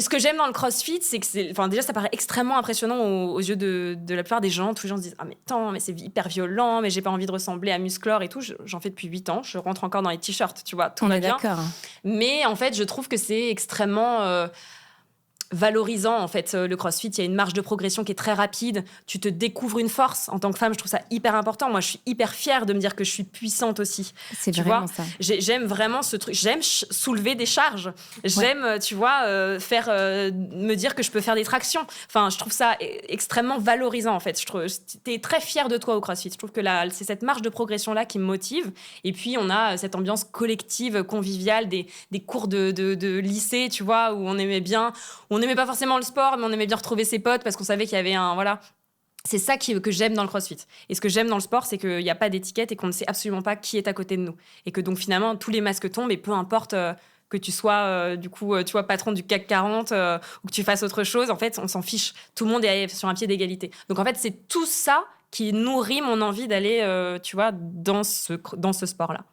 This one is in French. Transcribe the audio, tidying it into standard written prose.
ce que j'aime dans le CrossFit, c'est que enfin, déjà, ça paraît extrêmement impressionnant aux yeux de la plupart des gens. Tous les gens se disent « Ah, mais attends, mais c'est hyper violent, mais j'ai pas envie de ressembler à Musclor et tout. » J'en fais depuis 8 ans. Je rentre encore dans les t-shirts, tu vois, tout On va est bien. d'accord. Mais en fait, je trouve que c'est extrêmement valorisant, en fait, le CrossFit. Il y a une marge de progression qui est très rapide. Tu te découvres une force. En tant que femme, je trouve ça hyper important. Moi, je suis hyper fière de me dire que je suis puissante aussi. C'est Tu vraiment vois, ça. j'aime vraiment ce truc. J'aime soulever des charges. J'aime, tu vois, me dire que je peux faire des tractions. Enfin, je trouve ça extrêmement valorisant, en fait. Je trouve, t'es très fière de toi au CrossFit. Je trouve que c'est cette marge de progression-là qui me motive. Et puis, on a cette ambiance collective, conviviale, des cours de lycée, tu vois, où on aimait bien... On n'aimait pas forcément le sport, mais on aimait bien retrouver ses potes parce qu'on savait qu'il y avait un... Voilà. C'est ça que j'aime dans le CrossFit. Et ce que j'aime dans le sport, c'est qu'il n'y a pas d'étiquette et qu'on ne sait absolument pas qui est à côté de nous. Et que donc, finalement, tous les masques tombent et peu importe que tu sois, du coup, tu vois, patron du CAC 40 ou que tu fasses autre chose, en fait, on s'en fiche. Tout le monde est sur un pied d'égalité. Donc, en fait, c'est tout ça qui nourrit mon envie d'aller, tu vois, dans ce sport-là.